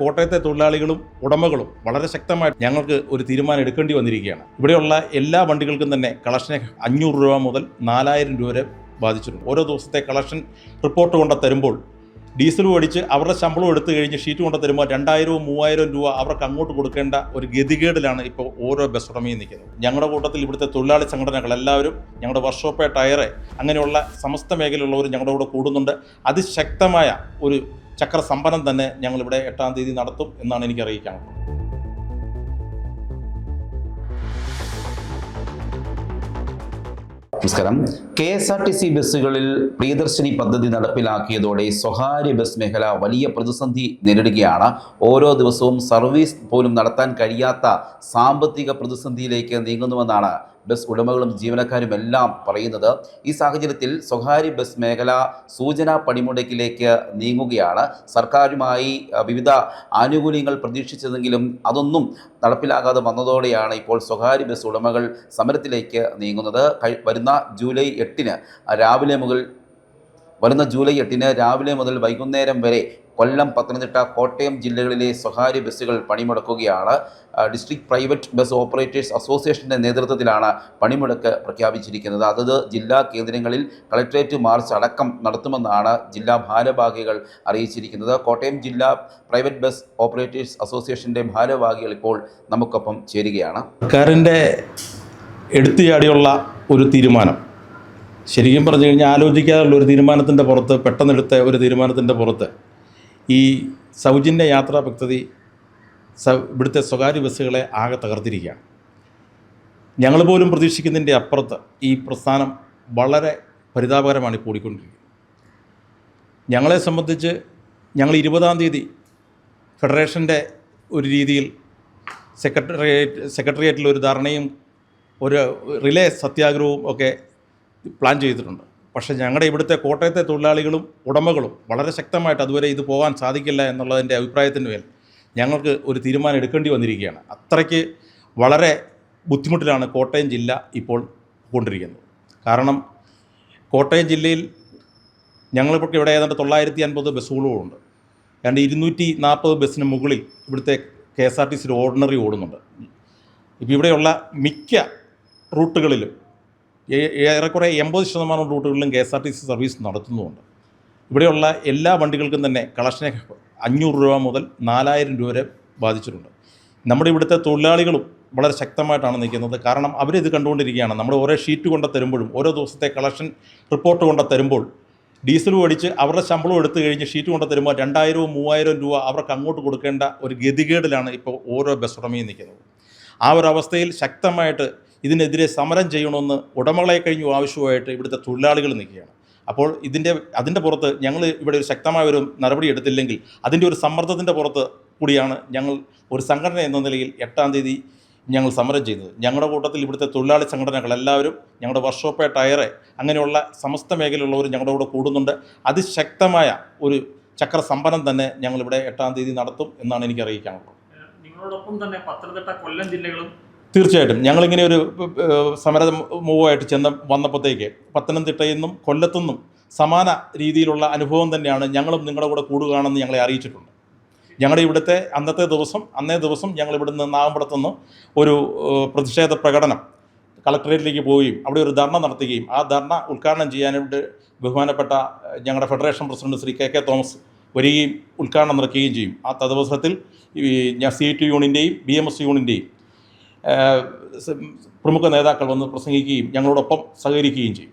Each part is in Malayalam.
കോട്ടയത്തെ തൊഴിലാളികളും ഉടമകളും വളരെ ശക്തമായിട്ട് ഞങ്ങൾക്ക് ഒരു തീരുമാനം എടുക്കേണ്ടി വന്നിരിക്കുകയാണ്. ഇവിടെയുള്ള എല്ലാ വണ്ടികൾക്കും തന്നെ കളക്ഷന് 500 രൂപ മുതൽ 4000 രൂപ വരെ ബാധിച്ചിട്ടുണ്ട്. ഓരോ ദിവസത്തെ കളക്ഷൻ റിപ്പോർട്ട് കൊണ്ട് തരുമ്പോൾ ഡീസലും അടിച്ച് അവരുടെ ശമ്പളം എടുത്തു കഴിഞ്ഞ് ഷീറ്റ് കൊണ്ട് തരുമ്പോൾ 2000 3000 രൂപ അവർക്ക് അങ്ങോട്ട് കൊടുക്കേണ്ട ഒരു ഗതികേടിലാണ് ഇപ്പോൾ ഓരോ ബസ് ഉടമയും നിൽക്കുന്നത്. ഞങ്ങളുടെ കൂട്ടത്തിൽ ഇവിടുത്തെ തൊഴിലാളി സംഘടനകൾ എല്ലാവരും, ഞങ്ങളുടെ വർക്ക്ഷോപ്പ്, ടയർ, അങ്ങനെയുള്ള സമസ്ത മേഖലയുള്ളവർ ഞങ്ങളുടെ കൂടെ കൂടുന്നുണ്ട്. അതിശക്തമായ ഒരു ചക്ര സമ്പന്നം തന്നെ ഞങ്ങളിവിടെ 8-ാം തീയതി നടത്തും എന്നാണ് എനിക്ക് അറിയിക്കാനുള്ളത്. നമസ്കാരം. KSRTC ബസ്സുകളിൽ പ്രിയദർശിനി പദ്ധതി നടപ്പിലാക്കിയതോടെ സ്വകാര്യ ബസ് മേഖല വലിയ പ്രതിസന്ധി നേരിടുകയാണ്. ഓരോ ദിവസവും സർവീസ് പോലും നടത്താൻ കഴിയാത്ത സാമ്പത്തിക പ്രതിസന്ധിയിലേക്ക് നീങ്ങുന്നുവെന്നാണ് ബസ് ഉടമകളും ജീവനക്കാരും എല്ലാം പറയുന്നത്. ഈ സാഹചര്യത്തിൽ സ്വകാര്യ ബസ് മേഖല സൂചനാ പണിമുടക്കിലേക്ക് നീങ്ങുകയാണ്. സർക്കാരുമായി വിവിധ ആനുകൂല്യങ്ങൾ പ്രതീക്ഷിച്ചതെങ്കിലും അതൊന്നും നടപ്പിലാകാതെ വന്നതോടെയാണ് ഇപ്പോൾ സ്വകാര്യ ബസ് ഉടമകൾ സമരത്തിലേക്ക് നീങ്ങുന്നത്. വരുന്ന ജൂലൈ 8-ന് രാവിലെ മുതൽ വൈകുന്നേരം വരെ കൊല്ലം, പത്തനംതിട്ട, കോട്ടയം ജില്ലകളിലെ സ്വകാര്യ ബസ്സുകൾ പണിമുടക്കുകയാണ്. ഡിസ്ട്രിക്ട് പ്രൈവറ്റ് ബസ് ഓപ്പറേറ്റേഴ്സ് അസോസിയേഷൻ്റെ നേതൃത്വത്തിലാണ് പണിമുടക്ക് പ്രഖ്യാപിച്ചിരിക്കുന്നത്. അതത് ജില്ലാ കേന്ദ്രങ്ങളിൽ കളക്ട്രേറ്റ് മാർച്ച് അടക്കം നടത്തുമെന്നാണ് ജില്ലാ ഭാരവാഹികൾ അറിയിച്ചിരിക്കുന്നത്. കോട്ടയം ജില്ലാ പ്രൈവറ്റ് ബസ് ഓപ്പറേറ്റേഴ്സ് അസോസിയേഷൻ്റെ ഭാരവാഹികൾ ഇപ്പോൾ നമുക്കൊപ്പം ചേരുകയാണ്. സർക്കാരിൻ്റെ എടുത്തുചാടിയുള്ള ഒരു തീരുമാനം, ശരിക്കും പറഞ്ഞു കഴിഞ്ഞാൽ ആലോചിക്കാനുള്ള ഒരു തീരുമാനത്തിൻ്റെ പുറത്ത്, പെട്ടെന്നെടുത്ത ഒരു തീരുമാനത്തിൻ്റെ പുറത്ത് ഈ സൗജന്യ യാത്രാ പദ്ധതി ഇവിടുത്തെ സ്വകാര്യ ബസ്സുകളെ ആകെ തകർത്തിരിക്കുകയാണ്. ഞങ്ങൾ പോലും പ്രതീക്ഷിക്കുന്നതിൻ്റെ അപ്പുറത്ത് ഈ പ്രസ്ഥാനം വളരെ പരിതാപകരമാണ് ഇപ്പോൾ ഓടിക്കൊണ്ടിരിക്കുന്നത്. ഞങ്ങളെ സംബന്ധിച്ച് ഞങ്ങൾ 20-ാം തീയതി ഫെഡറേഷൻ്റെ ഒരു രീതിയിൽ സെക്രട്ടേറിയറ്റിൽ ഒരു ധർണയും ഒരു റിലേ സത്യാഗ്രഹവും ഒക്കെ പ്ലാൻ ചെയ്തിട്ടുണ്ട്. പക്ഷേ ഞങ്ങളുടെ ഇവിടുത്തെ കോട്ടയത്തെ തൊഴിലാളികളും ഉടമകളും വളരെ ശക്തമായിട്ട് അതുവരെ ഇത് പോകാൻ സാധിക്കില്ല എന്നുള്ളതിൻ്റെ അഭിപ്രായത്തിൻ്റെ മേൽ ഞങ്ങൾക്ക് ഒരു തീരുമാനം എടുക്കേണ്ടി വന്നിരിക്കുകയാണ്. അത്രയ്ക്ക് വളരെ ബുദ്ധിമുട്ടിലാണ് കോട്ടയം ജില്ല ഇപ്പോൾ കൊണ്ടിരിക്കുന്നത്. കാരണം കോട്ടയം ജില്ലയിൽ ഞങ്ങളിപ്പോൾ ഇവിടെ ഏതാണ്ട് 950 ബസ്സുകളുമുണ്ട്. ഏതാണ്ട് 240 ബസ്സിന് മുകളിൽ ഇവിടുത്തെ KSRTC ഓർഡിനറി ഓടുന്നുണ്ട്. ഇപ്പോൾ ഇവിടെയുള്ള മിക്ക റൂട്ടുകളിലും ഏറെക്കുറെ 80% റൂട്ടുകളിലും KSRTC സർവീസ് നടത്തുന്നുമുണ്ട്. ഇവിടെയുള്ള എല്ലാ വണ്ടികൾക്കും തന്നെ കളക്ഷന് 500 രൂപ മുതൽ 4000 രൂപ വരെ ബാധിച്ചിട്ടുണ്ട്. നമ്മുടെ ഇവിടുത്തെ തൊഴിലാളികളും വളരെ ശക്തമായിട്ടാണ് നിൽക്കുന്നത്. കാരണം അവരിത് കണ്ടുകൊണ്ടിരിക്കുകയാണ്. നമ്മൾ ഓരോ ഷീറ്റ് കൊണ്ട് തരുമ്പോഴും ഓരോ ദിവസത്തെ കളക്ഷൻ റിപ്പോർട്ട് കൊണ്ട് തരുമ്പോൾ ഡീസലും അടിച്ച് അവരുടെ ശമ്പളം എടുത്തു കഴിഞ്ഞ് ഷീറ്റ് കൊണ്ട് തരുമ്പോൾ 2000 3000 രൂപ അവർക്ക് അങ്ങോട്ട് കൊടുക്കേണ്ട ഒരു ഗതികേടിലാണ് ഇപ്പോൾ ഓരോ ബസ് ഉടമയും നിൽക്കുന്നത്. ആ ഒരു അവസ്ഥയിൽ ശക്തമായിട്ട് ഇതിനെതിരെ സമരം ചെയ്യണമെന്ന് ഉടമകളെ കഴിഞ്ഞു ആവശ്യമായിട്ട് ഇവിടുത്തെ തൊഴിലാളികൾ നിൽക്കുകയാണ്. അപ്പോൾ അതിൻ്റെ പുറത്ത് ഞങ്ങൾ ഇവിടെ ഒരു ശക്തമായ ഒരു നടപടി എടുത്തില്ലെങ്കിൽ അതിൻ്റെ ഒരു സമ്മർദ്ദത്തിൻ്റെ പുറത്ത് കൂടിയാണ് ഞങ്ങൾ ഒരു സംഘടന എന്ന നിലയിൽ 8-ാം തീയതി ഞങ്ങൾ സമരം ചെയ്യുന്നത്. ഞങ്ങളുടെ കൂട്ടത്തിൽ ഇവിടുത്തെ തൊഴിലാളി സംഘടനകൾ എല്ലാവരും, ഞങ്ങളുടെ വർക്ക്ഷോപ്പ്, ടയർ, അങ്ങനെയുള്ള സമസ്ത മേഖലയുള്ളവർ ഞങ്ങളുടെ കൂടെ കൂടുന്നുണ്ട്. അതിശക്തമായ ഒരു ചക്ര സമ്പന്നം തന്നെ ഞങ്ങളിവിടെ 8-ാം തീയതി നടത്തും എന്നാണ് എനിക്ക് അറിയിക്കാനുള്ളത്. നിങ്ങളോടൊപ്പം തന്നെ പത്തനംതിട്ട, കൊല്ലം ജില്ലകളും തീർച്ചയായിട്ടും ഞങ്ങളിങ്ങനെ ഒരു സമര മൂവായിട്ട് വന്നപ്പോഴത്തേക്ക് പത്തനംതിട്ടയിൽ നിന്നും കൊല്ലത്തു നിന്നും സമാന രീതിയിലുള്ള അനുഭവം തന്നെയാണ് ഞങ്ങളും നിങ്ങളുടെ കൂടെ കൂടുകയാണെന്ന് ഞങ്ങളെ അറിയിച്ചിട്ടുണ്ട്. ഞങ്ങളുടെ ഇവിടുത്തെ അന്നേ ദിവസം ഞങ്ങൾ ഇവിടുന്ന് നാഗമ്പടത്തുനിന്ന് ഒരു പ്രതിഷേധ പ്രകടനം കളക്ടറേറ്റിലേക്ക് പോവുകയും അവിടെ ഒരു ധർണ നടത്തുകയും ആ ധർണ ഉദ്ഘാടനം ചെയ്യാനായിട്ട് ബഹുമാനപ്പെട്ട ഞങ്ങളുടെ federation president Shri KK Thomas വരികയും ഉദ്ഘാടനം നടക്കുകയും ചെയ്യും. ആ തദവസരത്തിൽ CIT യൂണിൻ്റെയും BMS യൂണിൻ്റെയും പ്രമുഖ നേതാക്കൾ വന്ന് പ്രസംഗിക്കുകയും ഞങ്ങളോടൊപ്പം സഹകരിക്കുകയും ചെയ്യും.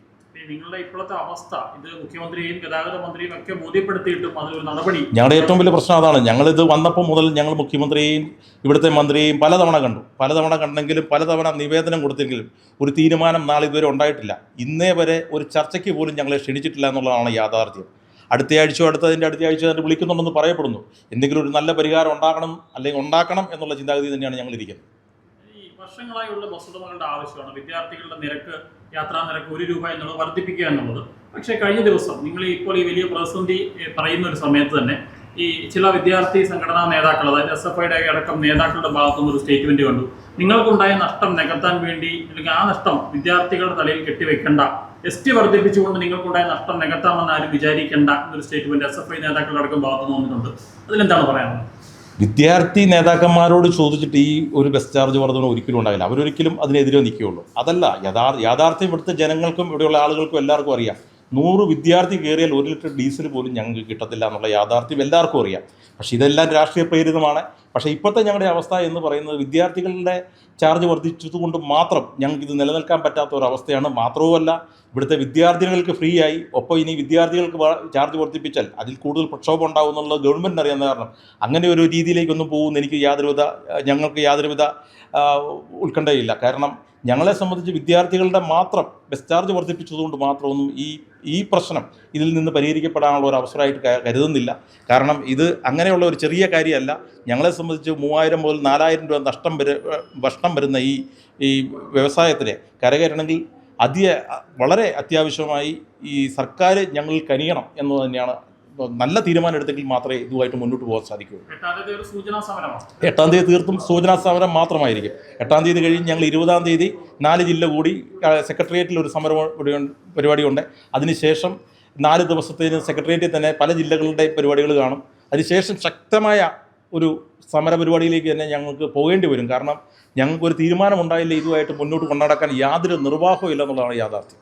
നിങ്ങളുടെ ഇപ്പോഴത്തെ അവസ്ഥ ഇത് മുഖ്യമന്ത്രിയും ഗതാഗത മന്ത്രിയും ഒക്കെ ബോധ്യപ്പെടുത്തിയിട്ടും അതിലൊരു നടപടി, ഞങ്ങളുടെ ഏറ്റവും വലിയ പ്രശ്നം അതാണ്. ഞങ്ങളിത് വന്നപ്പോൾ മുതൽ ഞങ്ങൾ മുഖ്യമന്ത്രിയെയും ഇവിടുത്തെ മന്ത്രിയെയും പലതവണ കണ്ടെങ്കിലും പലതവണ നിവേദനം കൊടുത്തെങ്കിലും ഒരു തീരുമാനം നാളെ ഇതുവരെ ഉണ്ടായിട്ടില്ല. ഇന്നേ വരെ ഒരു ചർച്ചയ്ക്ക് പോലും ഞങ്ങളെ ക്ഷണിച്ചിട്ടില്ല എന്നുള്ളതാണ് യാഥാർത്ഥ്യം. അടുത്ത ആഴ്ച വിളിക്കുന്നുണ്ടെന്ന് പറയപ്പെടുന്നു. എന്തെങ്കിലും ഒരു നല്ല പരിഹാരം ഉണ്ടാക്കണം എന്നുള്ള ചിന്താഗതി തന്നെയാണ് ഞങ്ങളിരിക്കുന്നത്. വർഷങ്ങളായുള്ള ബസ് ഉടമകളുടെ ആവശ്യമാണ് വിദ്യാർത്ഥികളുടെ യാത്രാ നിരക്ക് 1 രൂപ എന്നുള്ളത് വർദ്ധിപ്പിക്കുക എന്നുള്ളത്. പക്ഷേ കഴിഞ്ഞ ദിവസം നിങ്ങൾ ഇപ്പോൾ ഈ വലിയ പ്രതിസന്ധി പറയുന്ന ഒരു സമയത്ത് തന്നെ ഈ ചില വിദ്യാർത്ഥി സംഘടനാ നേതാക്കൾ, അതായത് SFIയുടെ അടക്കം നേതാക്കളുടെ ഭാഗത്തുനിന്ന് ഒരു സ്റ്റേറ്റ്മെന്റ് കണ്ടു. നിങ്ങൾക്കുണ്ടായ നഷ്ടം നികത്താൻ വേണ്ടി, അല്ലെങ്കിൽ ആ നഷ്ടം വിദ്യാർത്ഥികളുടെ തലയിൽ കെട്ടിവെക്കേണ്ട, ST വർദ്ധിപ്പിച്ചുകൊണ്ട് നിങ്ങൾക്കുണ്ടായ നഷ്ടം നികത്താമെന്ന് ആരും വിചാരിക്കേണ്ട എന്നൊരു സ്റ്റേറ്റ്മെന്റ് SFI നേതാക്കളുടെ അടക്കം ഭാഗത്തുനിന്ന് വന്നിട്ടുണ്ട്. അതിലെന്താണ് പറയാനുള്ളത്? വിദ്യാർത്ഥി നേതാക്കന്മാരോട് ചോദിച്ചിട്ട് ഈ ഒരു ബസ് ചാർജ് വർധന ഒരിക്കലും ഉണ്ടാകില്ല. അവരൊരിക്കലും അതിനെതിരെ നിൽക്കുകയുള്ളൂ. അതല്ല യാഥാർത്ഥ്യം ഇവിടുത്തെ ജനങ്ങൾക്കും ഇവിടെയുള്ള ആളുകൾക്കും എല്ലാവർക്കും അറിയാം. 100 വിദ്യാർത്ഥി കയറിയാൽ 1 ലിറ്റർ ഡീസൽ പോലും ഞങ്ങൾക്ക് കിട്ടത്തില്ല എന്നുള്ള യാഥാർത്ഥ്യം എല്ലാവർക്കും അറിയാം. പക്ഷേ ഇതെല്ലാം രാഷ്ട്രീയ പ്രേരിതമാണ്. പക്ഷേ ഇപ്പോഴത്തെ ഞങ്ങളുടെ അവസ്ഥ എന്ന് പറയുന്നത് വിദ്യാർത്ഥികളുടെ ചാർജ് വർദ്ധിച്ചതുകൊണ്ട് മാത്രം ഞങ്ങൾക്കിത് നിലനിൽക്കാൻ പറ്റാത്ത ഒരവസ്ഥയാണ്. മാത്രവുമല്ല, ഇവിടുത്തെ വിദ്യാർത്ഥികൾക്ക് ഫ്രീ ആയി, ഒപ്പം ഇനി വിദ്യാർത്ഥികൾക്ക് ചാർജ് വർദ്ധിപ്പിച്ചാൽ അതിൽ കൂടുതൽ പ്രക്ഷോഭം ഉണ്ടാകും എന്നുള്ളത് ഗവൺമെൻറ്റിന് അറിയാവുന്ന കാരണം അങ്ങനെ ഒരു രീതിയിലേക്കൊന്നും പോകുമെന്ന് എനിക്ക് ഞങ്ങൾക്ക് യാതൊരുവിധ ഉത്കണ്ഠയില്ല. കാരണം ഞങ്ങളെ സംബന്ധിച്ച് വിദ്യാർത്ഥികളുടെ മാത്രം ബസ് ചാർജ് വർദ്ധിപ്പിച്ചതുകൊണ്ട് മാത്രമൊന്നും ഈ പ്രശ്നം ഇതിൽ നിന്ന് പരിഹരിക്കപ്പെടാനുള്ള ഒരു അവസരമായിട്ട് കരുതുന്നില്ല. കാരണം ഇത് അങ്ങനെയുള്ള ഒരു ചെറിയ കാര്യമല്ല. ഞങ്ങളെ സംബന്ധിച്ച് 3000 മുതൽ 4000 രൂപ നഷ്ടം വരുന്ന ഈ വ്യവസായത്തിന് കരകയറണമെങ്കിൽ വളരെ അത്യാവശ്യമായി ഈ സർക്കാർ ഞങ്ങൾ കനിയണം എന്ന് തന്നെയാണ്. നല്ല തീരുമാനം എടുത്തെങ്കിൽ മാത്രമേ ഇതുമായിട്ട് മുന്നോട്ട് പോകാൻ സാധിക്കുകയുള്ളൂ. 8-ാം തീയതി തീർത്തും സൂചനാ സമരം മാത്രമായിരിക്കും. 8-ാം തീയതി കഴിഞ്ഞ് ഞങ്ങൾ 20-ാം തീയതി 4 ജില്ല കൂടി സെക്രട്ടേറിയറ്റിൽ ഒരു സമരം പരിപാടിയുണ്ട്. അതിനുശേഷം 4 ദിവസത്തേന് സെക്രട്ടേറിയറ്റിൽ തന്നെ പല ജില്ലകളുടെ പരിപാടികൾ കാണും. അതിനുശേഷം ശക്തമായ ഒരു സമര പരിപാടിയിലേക്ക് തന്നെ ഞങ്ങൾക്ക് പോകേണ്ടി വരും. കാരണം ഞങ്ങൾക്കൊരു തീരുമാനം ഉണ്ടായില്ല ഇതുമായിട്ട് മുന്നോട്ട് കൊണ്ടുനടക്കാൻ യാതൊരു നിർവാഹവും ഇല്ലെന്നുള്ളതാണ് യാഥാർത്ഥ്യം.